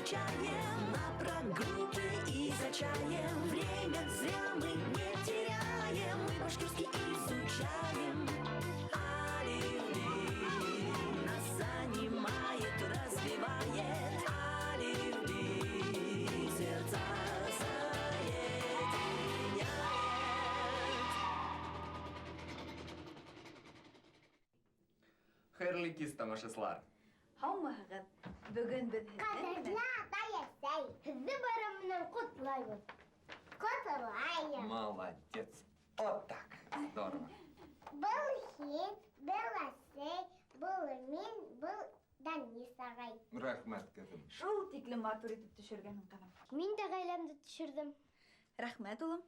чаем, на прогулке и за чаем. Время зря мы не теряем, мы башкирский изучаем. Алиф-Бей нас занимает, развивает. Алиф-Бей сердца соединяет. Хәерле кис, тамашачлар. Һаумыһығыҙ. Бөгөн беҙ Ҡәҙерле атай-әсәй, һеҙҙе байрам менән ҡотлайбыҙ. Ҡотлайым. Молодец. Вот так. Здорово. Был һин, был әсәй, был мин, был Данис ағай. Рәхмәт, кызым. шул тиклем матур итеп төшөргәнһең, ҡыҙым. Мин дә ғаиләмде төшөрҙөм. Рәхмәт, улым.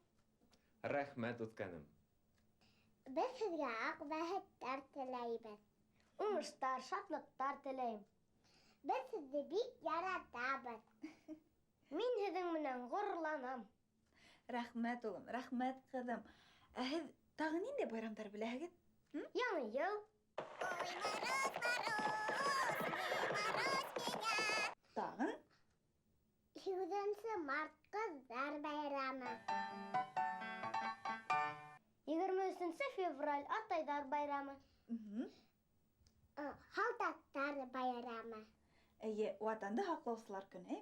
Рәхмәт, үткәнем. Беҙ һеҙгә аҡ бәхеттәр теләйбеҙ. Уңыштар, шатлыҡтар теләйем. Беҙ һеҙҙе бик яратабыҙ. Мин һеҙҙең менән ғорурланам. Рәхмәт, улым. Рәхмәт, ҡыҙым. Ә һеҙ тағы ниндәй байрамдар беләһегеҙ? Яңы йыл. Тағын? 8 март ҡыҙҙар байрамы. 23 февраль атайҙар байрамы. Һалдаттар байрамы. Эйе, ватанды һаҡлаусылар көнө.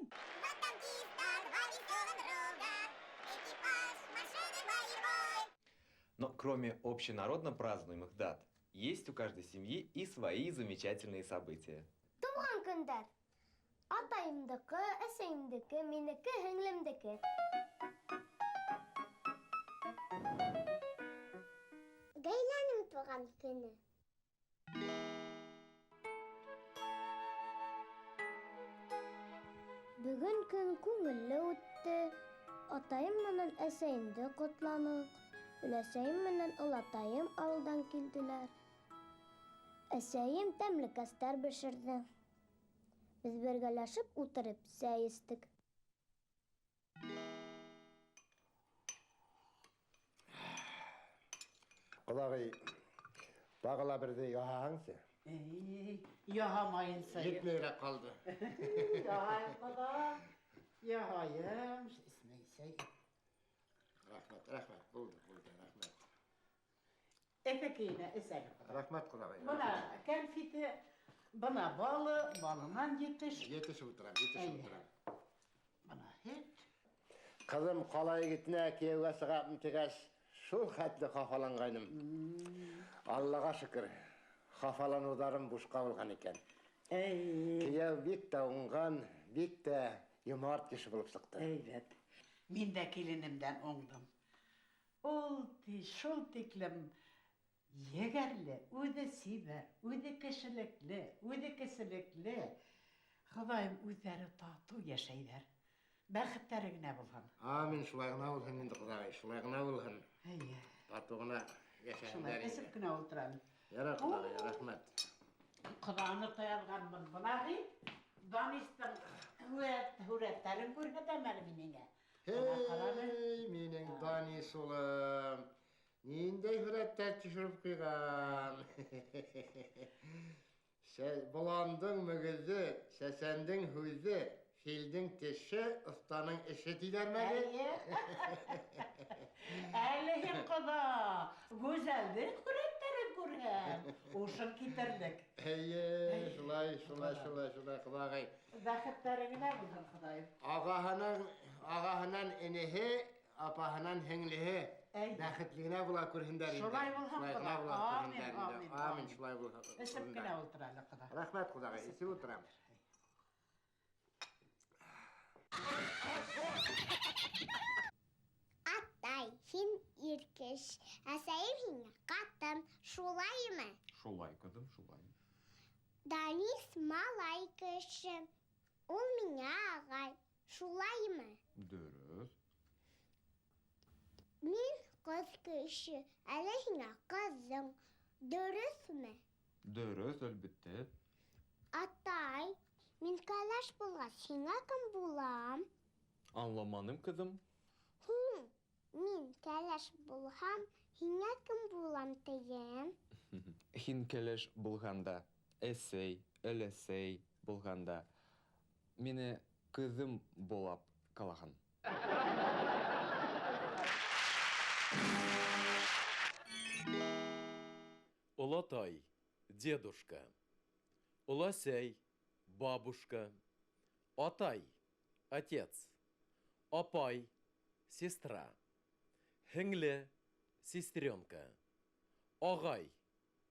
Но кроме общенародно празднуемых дат, есть у каждой семьи и свои замечательные события. Тыуған көндәр. Атайымдыҡы, әсәйемдеке, минеке, һеңлемдеке. Ғаиләнең туған көнө. Бөгөн көн күңелле үтте. Атайым менән әсәйемде ҡотланыҡ. Өләсәйем менән олатайым ауылдан килделәр. Әсәйем тәмлекәстәр бешерҙе. Беҙ бергәләшеп ултырып сәй эстек. Ҡоҙағый, тағыла берҙе яһаһаңсы. Яһамайынса. Етмәйерәк ҡалды. Яһайым, ҡоҙа. Яһайым. Исмәйсәй. Рәхмәт, рәхмәт. Булды, рәхмәт. Эфекейне, эсәге. Рәхмәт, ҡоҙағый. Бына кәнфите, бына балы, балынан етеш. Етеш ултырам, етеш ултырам. Бына һөт. Ҡыҙым ҡала егетенә кейәүгә сығам тигәс, шул хәтле хафаланғайным. Аллаға шөкөр, хафаланыуҙарым бушҡа булған икән. Кейәү бик тә уңған, бик тә йомарт кеше булып сыҡты. Әйбәт. Мин дә киленемдән уңдым. Ул шул тиклем егәрле, үҙе сибәр, үҙе кешелекле. Хоҙайым үҙҙәре татыу йәшәйҙәр. Бәхеттәре генә булһын. Амин, шулай ғына булһын инде, ҡоҙағый, шулай ғына булһын. Әйе. Татыу ғына йәшәһендәр Шулай инде. эсеп кенә ултырам. Ярар, ҡоҙағый, рәхмәт. Ҡоҙаны таянғанмын. Бына бит Данистың һүрәттәрен күрһәтәм әле миңә. Эй, минең Данис улым, ниндәй һүрәттәр төшөрөп ҡуйған. Боландың мөгөҙө, сәсәндең һүҙе, филдең теше, оҫтаның эше тиҙәрмәге. Әле һин ҡоҙа, гүзәлдең һүрәттәрен күрһәм, ушын китерлек. Эйе, шулай, ҡоҙағый. Бәхеттәре генә булһын, Хоҙайым. Ағаһынан энеһе, апаһынан һеңлеһе бәхетлегенә була күрһендәр инде. Шулай булһын, Хоҙай. Амин, шулай булһын. Эсеп кенә ултыр әле, Хоҙа. Рәхмәт, ҡоҙағый, эсеп ултырам. Атай, Һин иркеш, әсәйем һиңә ҡатын, шулаймы? Шулай, кызым, шулай. Данис малай кеше, ул миңә ағай, шулаймы? Дөрөҫ. Мин ҡыҙ кеше, әле һиңә ҡыҙың, дөрөҫмө? Дөрөҫ, әлбиттә. Атай, мин кәләш булғас, һиңә кем булам? Аңламаным, кызым. Мин кәләш булһам, һиңә кем булам тием? Һин кәләш булғанда, әсәй, өләсәй булғанда, мине кызым болап калахан. Улатай, дедушка. Уласей, бабушка. Атай, отец. Апай, сестра. Хенгле, сестренка. Агай,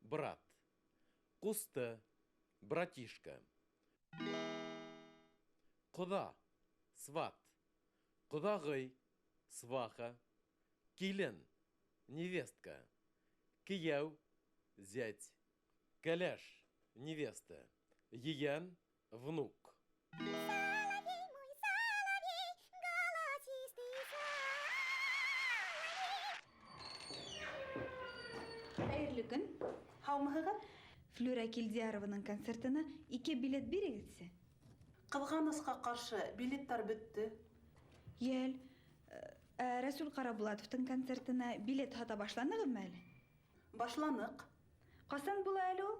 брат. Кусты, братишка. Куда, сват. Кудагый, сваха. Килен, невестка. Кияу, зять. Каляш, невеста. Еян, внук. Хәерле көн. Һаумыһығыҙ? Флюра Килдиярованың концертына 2 билет бирегеҙсе. Ҡыҙғанысҡа ҡаршы билеттар бөттө. Йәл, Рәсүл Ҡарабулатовтың концертына билет һата башланығыҙмы әле? Башланыҡ. Ҡасан була әле ул?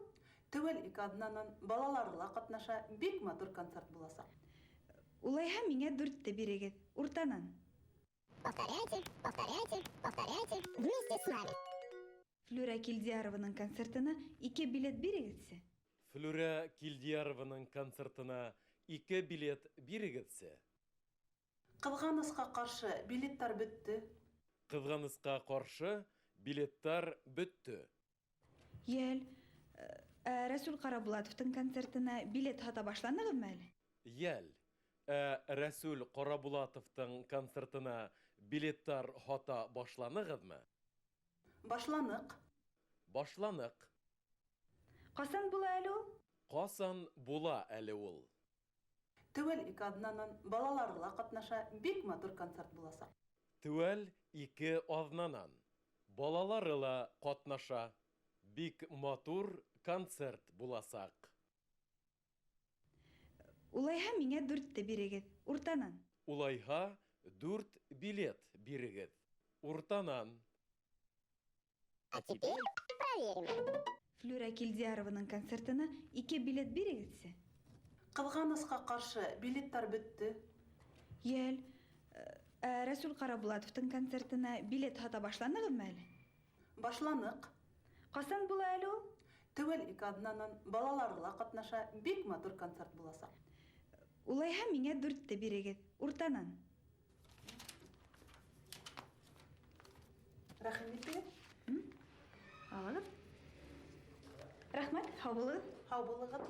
Теүәл 2 аҙнанан балалары ла ҡатнаша, бик матур концерт буласаҡ. Улайһа миңә 4-те бирегеҙ, уртанан. Повторяйте, вместе с нами. Флюра Килдиярованың концертына 2 билет бирегеҙсе. Флюра Килдиярованың концертына 2 билет бирегеҙсе. Ҡыҙғанысҡа ҡаршы билеттар бөттө. Ҡыҙғанысҡа ҡаршы билеттар бөттө. Йәл, Рәсүл Ҡарабулатовтың концертына билет һата башланығыҙмы әле? Йәл, Рәсүл Ҡарабулатовтың концертына билеттар һата башланығыҙмы? Башланыҡ. Башланыҡ. Ҡасан була әле ул? Ҡасан була әле ул? Теүәл 2 аҙнанан балалары ла ҡатнаша, бик матур концерт буласаҡ. Теүәл 2 аҙнанан. Балалары ла ҡатнаша. Бик матур концерт буласаҡ. Улайһа миңә 4-те бирегеҙ, уртанан. Улайһа 4 билет бирегеҙ. Уртанан. А теперь проверим. Флюра Килдиярованың концертына 2 билет бирегеҙсе. Ҡыҙғанысҡа ҡаршы билеттар бөттө. Йәл, Рәсүл Ҡарабулатовтың концертына билет һата башланығыҙмы әле? Башланыҡ. Ҡасан була әле ул? Теүәл 2 аҙнанан балалары ла ҡатнаша, бик матур концерт буласаҡ. Улайһа миңә 4-те бирегеҙ, уртанан. Рәхим итегеҙ. Алығыҙ. Рәхмәт, һау булығыҙ. Һау булығыҙ.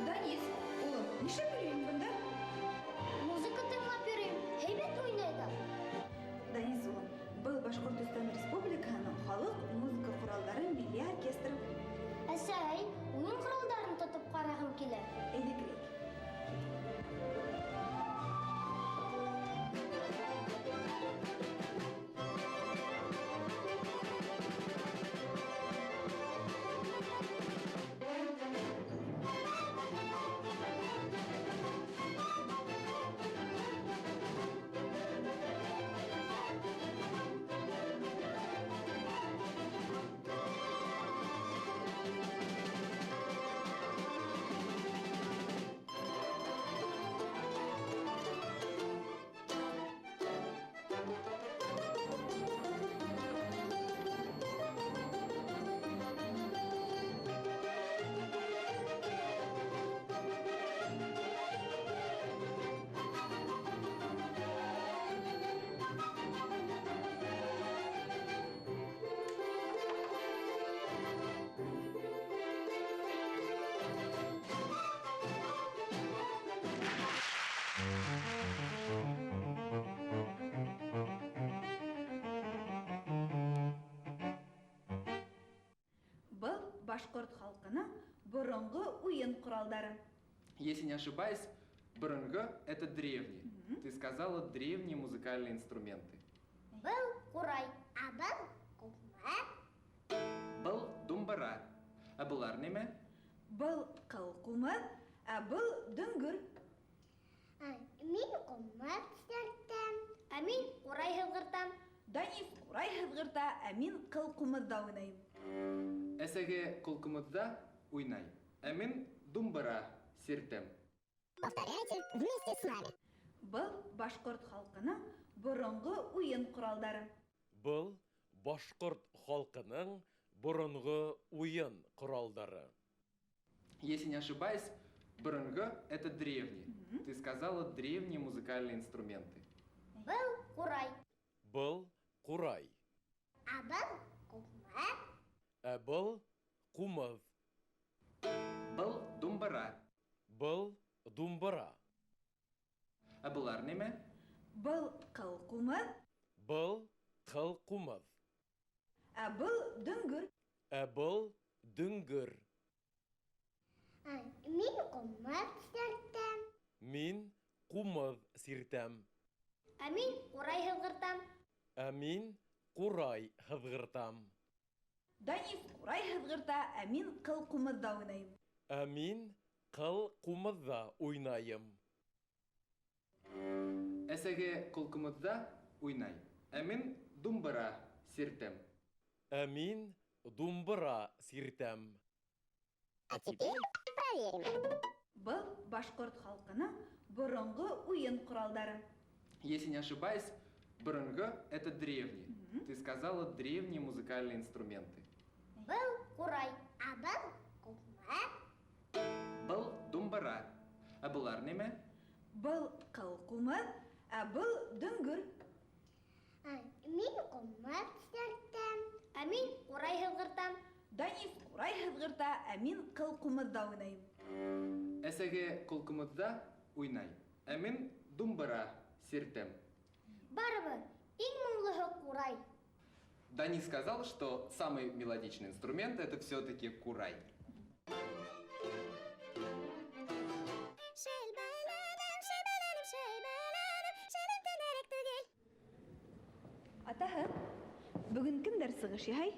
Данис, улым, нишләп йөрөйһөң бында? Музыка тыңлап йөрөйөм. Һәйбәт уйнайҙар. Данис, улым, был Башҡортостан Республикаһының халыҡ музыка ҡоралдары милли оркестры. Әсәй, уйын ҡоралдарын тотоп ҡарағым килә. Әйҙә керәйек. Был башҡорт халҡының боронғо уйын ҡоралдары. Если не ошибаюсь, брынга — это древний. Ты сказала древние музыкальные инструменты. Был ҡурай, а был ҡулма. Был думбара, Ә булар неме? Был кылкумыз, ә был дөңгөр. Мин кумар сертем. Мин урай һылгыртам. Данис урай һыҙғырта, ә мин кылкумызда уйнайым. Әсәге кулкымызда уйнай. Ә мин думбыра сиртем. Повторяйте вместе с нами. Был башҡорт халҡының боронғо уйын ҡоралдары. Был башҡорт халҡының боронғо уйын ҡоралдары. Если не ошибаюсь, брынга — это древний. Ты сказала древние музыкальные инструменты. Был курай. Был ҡурай. Был кумар. Ә был ҡумыҙ. Был думбыра. Был думбыра. Ә булар неме? Был кылкумыз, Был ҡылҡумыҙ. ә был дөңгөр. Ә был дөңгөр. Мин кумар сертем. Мин ҡумыҙ сиртәм. Мин урай һылгыртам. Ә мин ҡурай һыҙғыртам. Данис урай һыҙғырта, ә мин кылкумызда уйнайым. Ә мин ҡылҡумыҙҙа уйнайым. Әсәге кулкымызда уйнай. Ә мин думбыра сиртем. Ә мин думбыра сиртәм. А теперь проверим. Был башҡорт халҡының боронғо уйын ҡоралдары. Если не ошибаюсь, брынга — это древний. Ты сказала древние музыкальные инструменты. Был курай. Был кумар. Был думбыра. Ә булар неме? Был кылкумыз, ә был дөңгөр. Мин кумар сертем. Мин урай һылгыртам. Данис урай һыҙғырта, ә мин кылкумызда уйнайым. Әсәге кулкымызда уйнай. Ә мин думбыра сиртем. Барыбер, иң моңлыһы курай. Дани сказал, что самый мелодичный инструмент — это все-таки курай. Атаһы, бөгөн кемдәр сығыш яһай?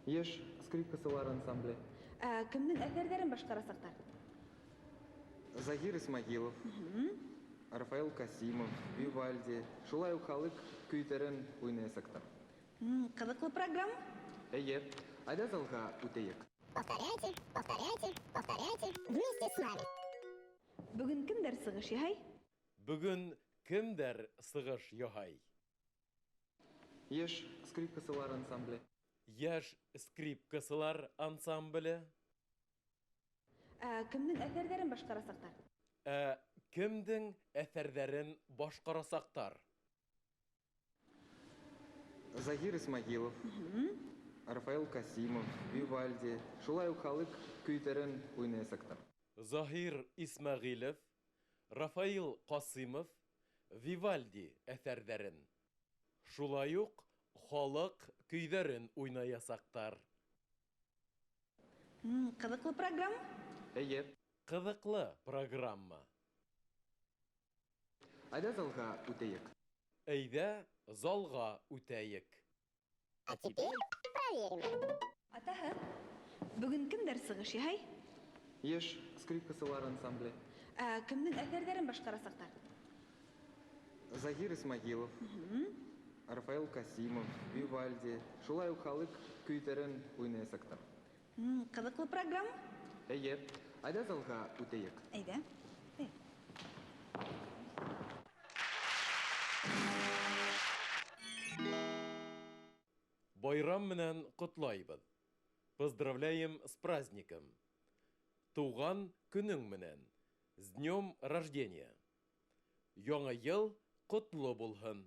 Еш скрипкасылар ансамбле. Кемнең әҫәрҙәрен башҡарасаҡтар? Загир Исмагилов, Рафаэл Касимов, Вивальди, шулай ук халык көйҙәрен уйнаясаҡтар. Ҡыҙыҡлы программа. Әйе, айда залға үтәйек. Повторяйте, повторяйте, повторяйте вместе с нами. Бөгөн кемдәр сығыш яһай? Бөгөн кемдәр сығыш яһай? Еш скрипкасылар ансамбле. Йәш скрипкасылар ансамбле. Кемнең әҫәрҙәрен башҡарасаҡтар? Ә кемдең әҫәрҙәрен башҡарасаҡтар? Загир Исмагилов, Рафаэл Касимов, Вивальди, шулай ук халык көйҙәрен уйнаясаҡтар. Захир Исмәғилев, Рафаил Ҡасимов, Вивальди әҫәрҙәрен. Шулай уҡ халык көйҙәрен уйнаясаҡтар. Ҡыҙыҡлы программа. Әйе, Ҡыҙыҡлы программа. айда залға үтәйек. Әйҙә залға үтәйек. А теперь проверим. Атаһы, бөгөн кемдәр сығыш яһай? Еш скрипкасылар ансамбле. Кемнең әҫәрҙәрен башҡарасаҡтар? Загир Исмагилов, Рафаэл Касимов, Вивальди, шулай ук халык көйҙәрен уйнаясаҡтар. Ҡыҙыҡлы программа. Әйе, айда залға үтәйек. Әйҙә. Байрам менән ҡотлайбыҙ. Поздравляем с праздником. Тыуған көнөң менән. С днем рождения. Яңы йыл ҡотло булһын.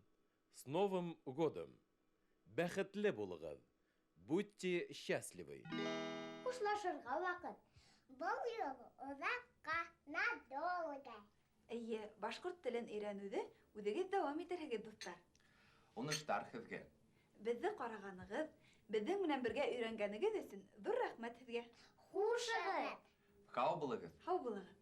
С Новым годом. Бәхетле булығыҙ. Будьте счастливы. Хушлашырға ваҡыт. Был юл оҙаҡҡа, надолго. Эйе, башҡорт телен өйрәнеүҙе үҙегеҙ дауам итерһегеҙ, дуҫтар. Уныштар һеҙгә. Беҙҙе ҡарағанығыҙ, беҙҙең менән бергә өйрәнгәнегеҙ өсөн ҙур рәхмәт һеҙгә. Хушығыҙ. Һау булығыҙ. Һау булығыҙ.